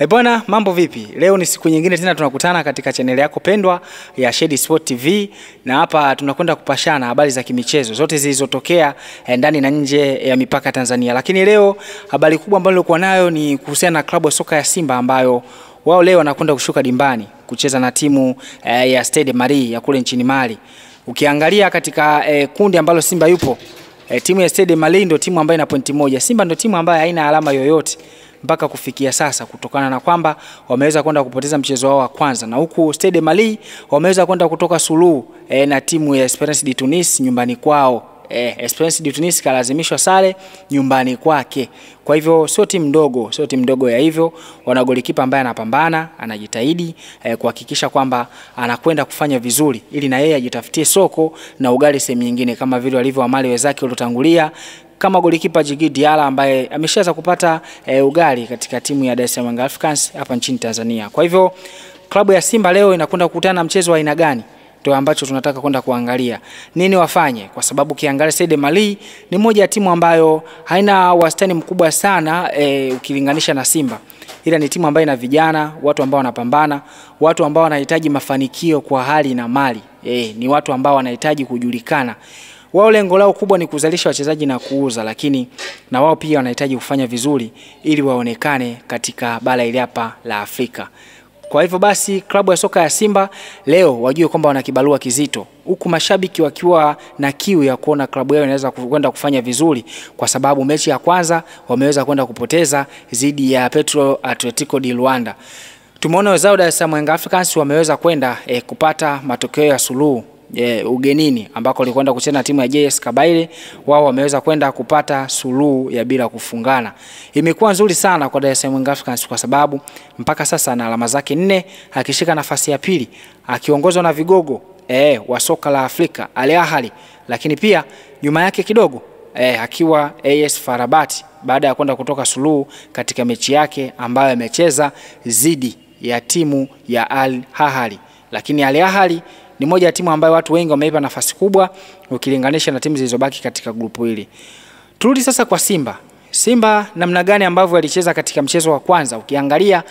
Bwana, mambo vipi? Leo ni siku nyingine tena tunakutana katika channel yako pendwa ya Shedi Sport TV, na hapa tunakwenda kupashana habari za kimichezo zote zilizotokea ndani na nje ya mipaka Tanzania. Lakini leo habari kubwa ambayo nilikuwa nayo ni kuhusiana na klabu ya soka ya Simba ambayo wao leo wanakwenda kushuka dimbani kucheza na timu ya Stade Malien ya kule nchini Mali. Ukiangalia katika kundi ambalo Simba yupo, timu ya Stade Malien ndio timu ambayo ina pointi moja. Simba ndio timu ambayo haina alama yoyote mpaka kufikia sasa, kutokana na kwamba wameweza kwenda kupoteza mchezo wao wa kwanza, na huku Stade Malien wameweza kwenda kutoka suluhu na timu ya Esperance de Tunis nyumbani kwao. Esperance de Tunis kalazimishwa sare nyumbani kwake. Kwa hivyo sio timu ndogo ya hivyo. Wana golikipa ambaye anapambana, anajitahidi kuhakikisha kwamba anakwenda kufanya vizuri ili na yeye ajitafutie soko na ugali sehemu nyingine kama vile walivyo Wamali wenzake waliotangulia, kama golikipa Djigui Diarra ambaye ameshaanza kupata ugali katika timu ya Dar es Salaam Africans hapa nchini Tanzania. Kwa hivyo klabu ya Simba leo inakwenda kukutana na mchezo wa aina gani? Ndio ambacho tunataka kwenda kuangalia. Nini wafanye? Kwa sababu kiangalia Stade Malien ni moja ya timu ambayo haina wastani mkubwa sana ukilinganisha na Simba. Ila ni timu ambayo ina vijana, watu ambao wanapambana, watu ambao wanahitaji mafanikio kwa hali na mali. Ni watu ambao wanahitaji kujulikana. Wao lengo lao kubwa ni kuzalisha wachezaji na kuuza, lakini na wao pia wanahitaji kufanya vizuri ili waonekane katika bara hili hapa la Afrika. Kwa hivyo basi klabu ya soka ya Simba leo wajue kwamba wana kibarua kizito, huku mashabiki wakiwa na kiu ya kuona klabu yao inaweza kwenda kufanya vizuri, kwa sababu mechi ya kwanza wameweza kwenda kupoteza dhidi ya Petro Atletico di Luanda. Tumeona wenzao Dar es Salaam Africans wameweza kwenda kupata matokeo ya suluhu ugenini ambako walikwenda kucheza na timu ya JS Kabylie. Wao wameweza kwenda kupata suluhu ya bila kufungana. Imekuwa nzuri sana kwa Dar es Salaam Africans kwa sababu mpaka sasa ana alama zake 4, akishika nafasi ya pili akiongozwa na vigogo wa soka la Afrika Al Ahly, lakini pia nyuma yake kidogo akiwa AS FAR Rabat baada ya kwenda kutoka suluhu katika mechi yake ambayo amecheza dhidi ya timu ya Al Ahly. Lakini Al Ahly ni moja ya timu ambayo watu wengi wameipa nafasi kubwa ukilinganisha na timu zilizobaki katika grupu hili. Turudi sasa kwa Simba. Simba namna gani ambavyo alicheza katika mchezo wa kwanza? Ukiangalia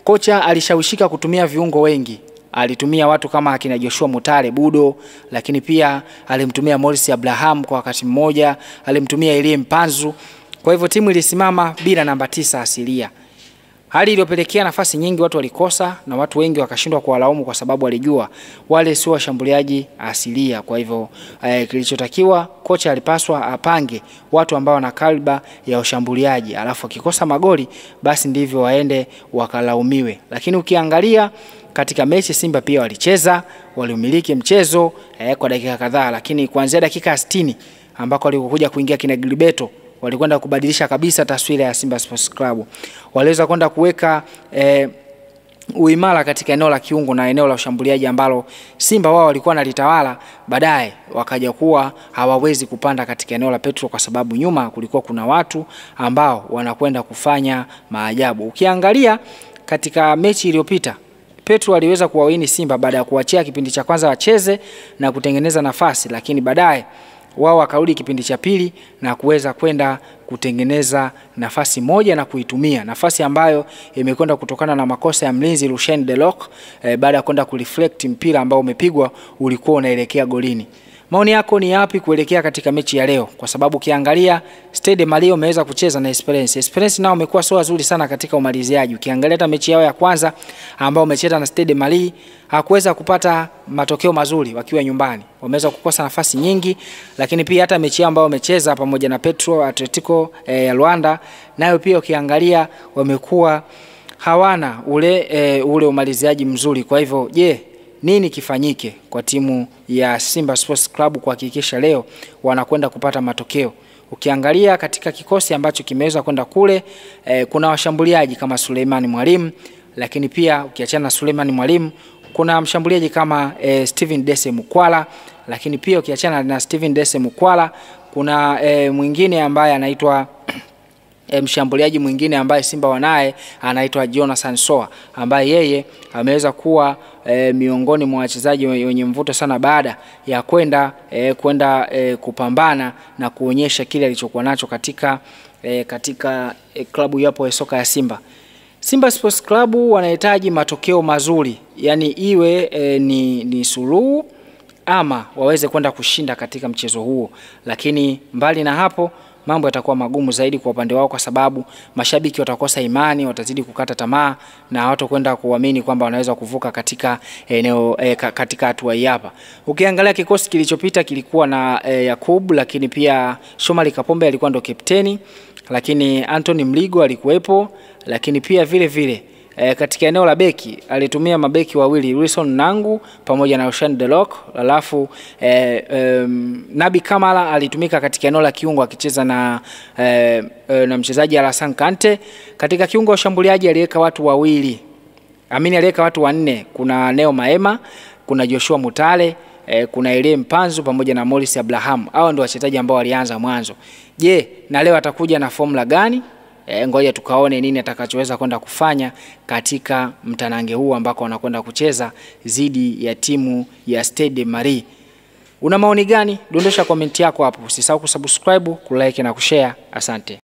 kocha alishawishika kutumia viungo wengi. Alitumia watu kama akina Joshua Mutale Budo, lakini pia alimtumia Morris Abraham kwa wakati mmoja, alimtumia Elie Mpanzu. Kwa hivyo timu ilisimama bila namba 9 asilia. Hali iliyopelekea nafasi nyingi watu walikosa, na watu wengi wakashindwa kuwalaumu kwa sababu walijua wale sio washambuliaji asilia. Kwa hivyo kilichotakiwa, kocha alipaswa apange watu ambao wana kaliba ya ushambuliaji, alafu akikosa magoli basi ndivyo waende wakalaumiwe. Lakini ukiangalia katika mechi Simba pia walicheza, waliumiliki mchezo kwa dakika kadhaa, lakini kuanzia dakika 60 ambako walikuja kuingia kina Gilberto walikwenda kubadilisha kabisa taswira ya Simba Sports Club. Waliweza kwenda kuweka uimara katika eneo la kiungo na eneo la ushambuliaji ambalo Simba wao walikuwa nalitawala, baadaye wakaja kuwa hawawezi kupanda katika eneo la Petro kwa sababu nyuma kulikuwa kuna watu ambao wanakwenda kufanya maajabu. Ukiangalia katika mechi iliyopita, Petro aliweza kuwawini Simba baada ya kuachia kipindi cha kwanza wacheze na kutengeneza nafasi, lakini baadaye wao wakarudi kipindi cha pili na kuweza kwenda kutengeneza nafasi moja na kuitumia nafasi ambayo imekwenda kutokana na makosa ya mlinzi Lucien Delok baada ya kwenda kureflect mpira ambao umepigwa ulikuwa unaelekea golini. Maoni yako ni yapi kuelekea katika mechi ya leo? Kwa sababu ukiangalia Stade Malien umeweza kucheza na Esperance nao wamekuwa sio wazuri sana katika umaliziaji. Ukiangalia hata mechi yao ya kwanza ambao wamecheza na Stade Malien hakuweza kupata matokeo mazuri wakiwa nyumbani. Wameweza kukosa nafasi nyingi, lakini pia hata mechi ambao wamecheza pamoja na Petro Atletico ya Luanda nayo pia ukiangalia wamekuwa hawana ule umaliziaji mzuri. Kwa hivyo nini kifanyike kwa timu ya Simba Sports Club kuhakikisha leo wanakwenda kupata matokeo? Ukiangalia katika kikosi ambacho kimeweza kwenda kule kuna washambuliaji kama Suleiman Mwalimu, lakini pia ukiachana na Suleiman Mwalimu kuna mshambuliaji kama Steven Dese Mukwala, lakini pia ukiachana na Steven Dese Mukwala kuna mwingine ambaye anaitwa mshambuliaji mwingine ambaye Simba wanaye anaitwa Jonathan Soa, ambaye yeye ameweza kuwa miongoni mwa wachezaji wenye mvuto sana baada ya kwenda kupambana na kuonyesha kile alichokuwa nacho katika klabu yapo ya soka ya Simba. Simba Sports Club wanahitaji matokeo mazuri, yani iwe ni suluhu ama waweze kwenda kushinda katika mchezo huo. Lakini mbali na hapo mambo yatakuwa magumu zaidi kwa upande wao, kwa sababu mashabiki watakosa imani, watazidi kukata tamaa na hawatakwenda kuamini kwamba wanaweza kuvuka katika eneo katika hatua hii hapa. Ukiangalia kikosi kilichopita kilikuwa na Yakub, lakini pia Shomari Kapombe alikuwa ndo kapteni, lakini Anthony Mligo alikuwepo, lakini pia vile vile katika eneo la beki alitumia mabeki wawili, Wilson Nangu pamoja na Ocean Delok. Alafu Nabi Kamala alitumika katika eneo la kiungo akicheza na mchezaji Alassane Kante. Katika kiungo ushambuliaji aliweka watu wawili, aliweka watu wanne. Kuna Neo Maema, kuna Joshua Mutale, kuna Elie Mpanzu pamoja na Morris Abraham. Hao ndio wachezaji ambao walianza mwanzo. Je, na leo atakuja na formula gani? Ngoja tukaone nini atakachoweza kwenda kufanya katika mtanange huu ambako wanakwenda kucheza dhidi ya timu ya Stade Marie. Una maoni gani? Dondosha komenti yako hapo. Usisahau kusubscribe, kulike na kushare. Asante.